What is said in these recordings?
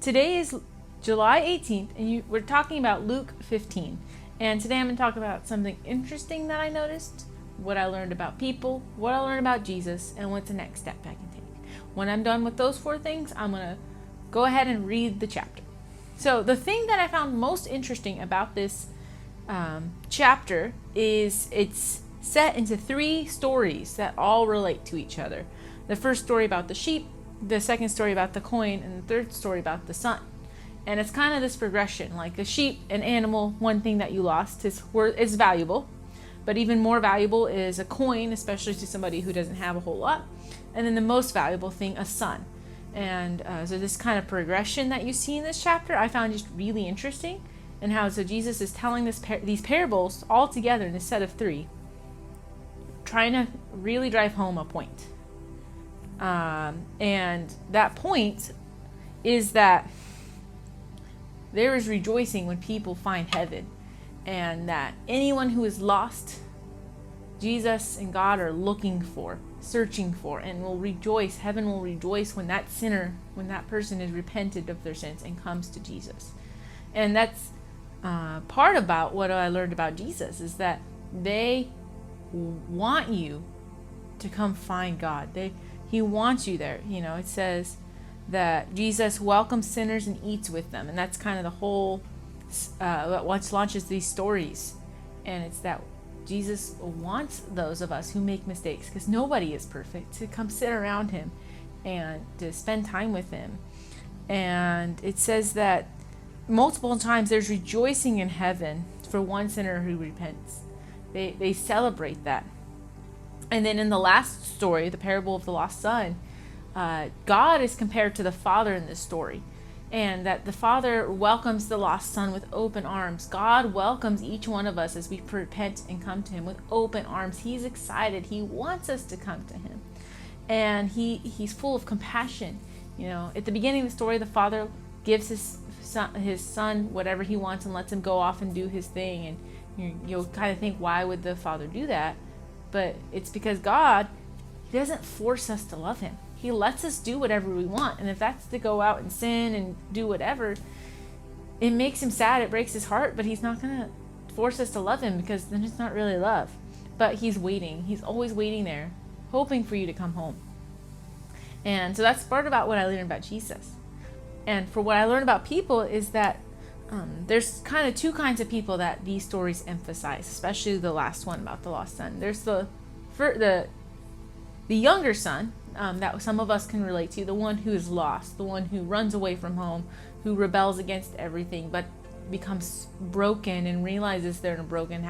Today is July 18th, and we're talking about Luke 15. And today I'm going to talk about something interesting that I noticed, what I learned about people, what I learned about Jesus, and what's the next step I can take. When I'm done with those 4 things, I'm going to go ahead and read the chapter. So the thing that I found most interesting about this chapter is it's set into 3 stories that all relate to each other. The first story about the sheep, the second story about the coin, and the third story about the son. And it's kind of this progression, like the sheep, an animal, one thing that you lost is valuable, but even more valuable is a coin, especially to somebody who doesn't have a whole lot. And then the most valuable thing, a son. And so this kind of progression that you see in this chapter, I found just really interesting, and how so Jesus is telling these parables all together in a set of 3, trying to really drive home a point. And that point is that there is rejoicing when people find heaven, and that anyone who is lost, Jesus and God are looking for, searching for, and will rejoice. Heaven will rejoice when that sinner, when that person is repented of their sins and comes to Jesus. And that's part about what I learned about Jesus, is that they want you to come find God. He wants you there. You know, it says that Jesus welcomes sinners and eats with them. And that's kind of the whole, what launches these stories. And it's that Jesus wants those of us who make mistakes, because nobody is perfect, to come sit around him and to spend time with him. And it says that multiple times there's rejoicing in heaven for one sinner who repents. They celebrate that. And then in the last story, the parable of the lost son, God is compared to the father in this story, and that the father welcomes the lost son with open arms. God welcomes each one of us as we repent and come to him with open arms. He's excited. He wants us to come to him, and he's full of compassion. You know, at the beginning of the story, the father gives his son whatever he wants and lets him go off and do his thing, and you'll kind of think, why would the father do that? But it's because God, he doesn't force us to love him. He lets us do whatever we want. And if that's to go out and sin and do whatever, it makes him sad. It breaks his heart. But he's not going to force us to love him, because then it's not really love. But he's waiting. He's always waiting there, hoping for you to come home. And so that's part about what I learned about Jesus. And for what I learned about people is that there's kind of 2 kinds of people that these stories emphasize, especially the last one about the lost son. There's the younger son that some of us can relate to, the one who is lost, the one who runs away from home, who rebels against everything, but becomes broken and realizes they're in a broken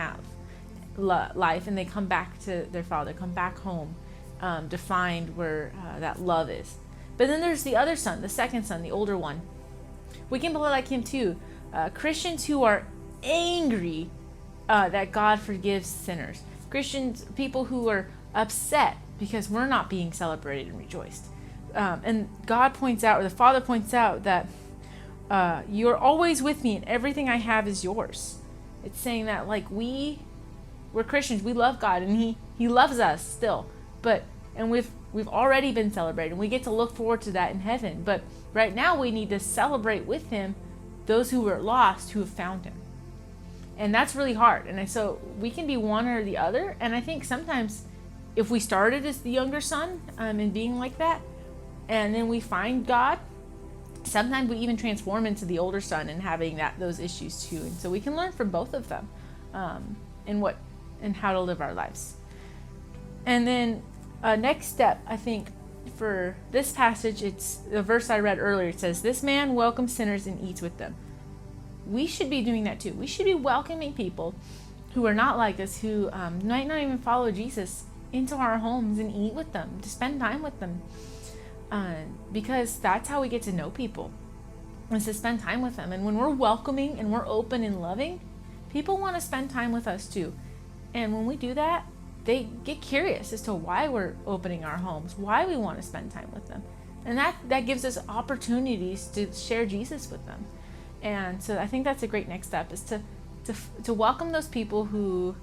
life, and they come back to their father, come back home to find where that love is. But then there's the other son, the second son, the older one. We can be like him too. Christians who are angry that God forgives sinners. Christians, people who are upset because we're not being celebrated and rejoiced. And God points out, or the Father points out, that you're always with me and everything I have is yours. It's saying that, like, we're Christians, we love God, and He loves us still. And we've already been celebrated. We get to look forward to that in heaven. But right now we need to celebrate with him those who were lost, who have found him. And that's really hard. And so we can be one or the other. And I think sometimes if we started as the younger son and being like that, and then we find God, sometimes we even transform into the older son and having those issues too. And so we can learn from both of them and how to live our lives. And then next step, I think, for this passage, it's the verse I read earlier. It says, "This man welcomes sinners and eats with them." We should be doing that too. We should be welcoming people who are not like us, who might not even follow Jesus, into our homes and eat with them, to spend time with them. Because that's how we get to know people, is to spend time with them. And when we're welcoming and we're open and loving, people want to spend time with us too. And when we do that, they get curious as to why we're opening our homes, why we want to spend time with them. And that gives us opportunities to share Jesus with them. And so I think that's a great next step, is to welcome those people who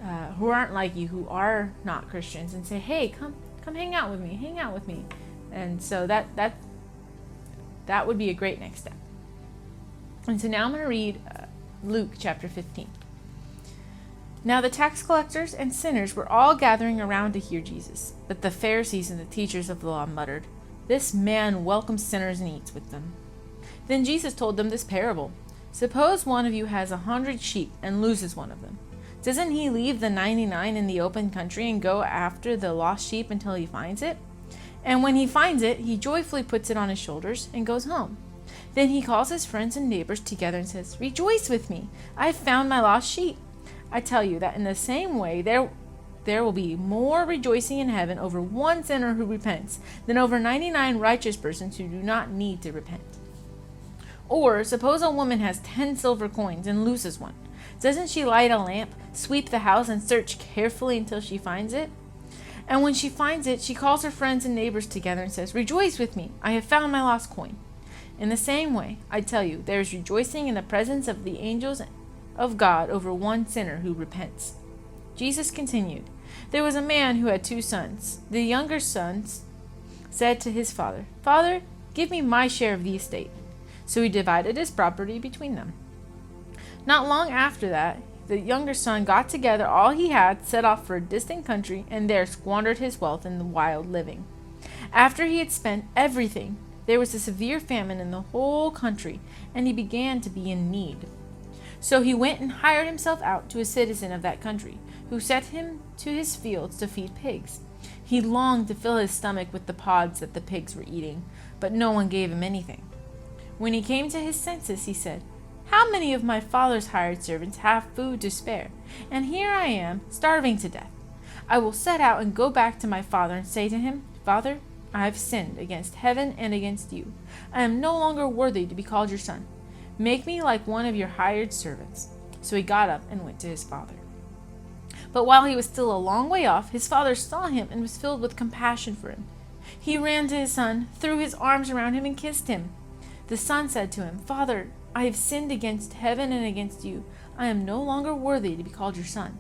aren't like you, who are not Christians, and say, hey, come hang out with me. And so that That would be a great next step. And so now I'm going to read Luke chapter 15. Now the tax collectors and sinners were all gathering around to hear Jesus. But the Pharisees and the teachers of the law muttered, "This man welcomes sinners and eats with them." Then Jesus told them this parable. "Suppose one of you has 100 sheep and loses one of them. Doesn't he leave the 99 in the open country and go after the lost sheep until he finds it? And when he finds it, he joyfully puts it on his shoulders and goes home. Then he calls his friends and neighbors together and says, 'Rejoice with me! I have found my lost sheep.' I tell you that in the same way there will be more rejoicing in heaven over one sinner who repents than over 99 righteous persons who do not need to repent. Or suppose a woman has 10 silver coins and loses one. Doesn't she light a lamp, sweep the house, and search carefully until she finds it? And when she finds it, she calls her friends and neighbors together and says, 'Rejoice with me! I have found my lost coin.' In the same way, I tell you, there is rejoicing in the presence of the angels of God over one sinner who repents." Jesus continued, "There was a man who had 2 sons. The younger son said to his father, 'Father, give me my share of the estate.' So he divided his property between them. Not long after that, the younger son got together all he had, set off for a distant country, and there squandered his wealth in the wild living. After he had spent everything, there was a severe famine in the whole country, and he began to be in need. So he went and hired himself out to a citizen of that country, who sent him to his fields to feed pigs. He longed to fill his stomach with the pods that the pigs were eating, but no one gave him anything. When he came to his senses, he said, 'How many of my father's hired servants have food to spare? And here I am, starving to death. I will set out and go back to my father and say to him, Father, I have sinned against heaven and against you. I am no longer worthy to be called your son. Make me like one of your hired servants.' So he got up and went to his father. But while he was still a long way off, his father saw him and was filled with compassion for him. He ran to his son, threw his arms around him, and kissed him. The son said to him, 'Father, I have sinned against heaven and against you. I am no longer worthy to be called your son.'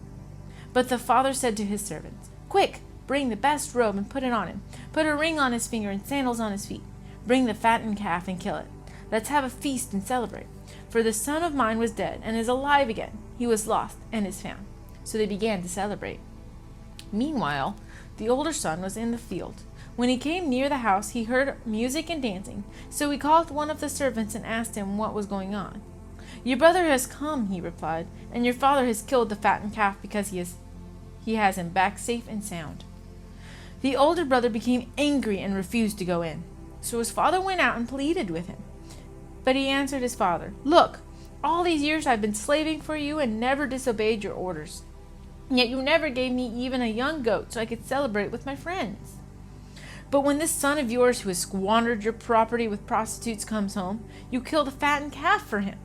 But the father said to his servants, 'Quick, bring the best robe and put it on him. Put a ring on his finger and sandals on his feet. Bring the fattened calf and kill it. Let's have a feast and celebrate. For the son of mine was dead and is alive again. He was lost and is found.' So they began to celebrate. Meanwhile, the older son was in the field. When he came near the house, he heard music and dancing. So he called one of the servants and asked him what was going on. 'Your brother has come,' he replied, 'and your father has killed the fattened calf because he has him back safe and sound.' The older brother became angry and refused to go in. So his father went out and pleaded with him. But he answered his father, 'Look, all these years I've been slaving for you and never disobeyed your orders. Yet you never gave me even a young goat so I could celebrate with my friends. But when this son of yours who has squandered your property with prostitutes comes home, you kill the fattened calf for him.'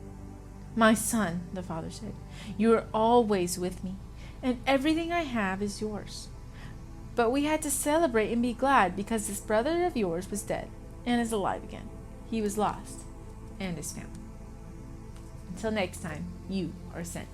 'My son,' the father said, 'you are always with me, and everything I have is yours. But we had to celebrate and be glad because this brother of yours was dead and is alive again. He was lost and is found.' Until next time, you are sent."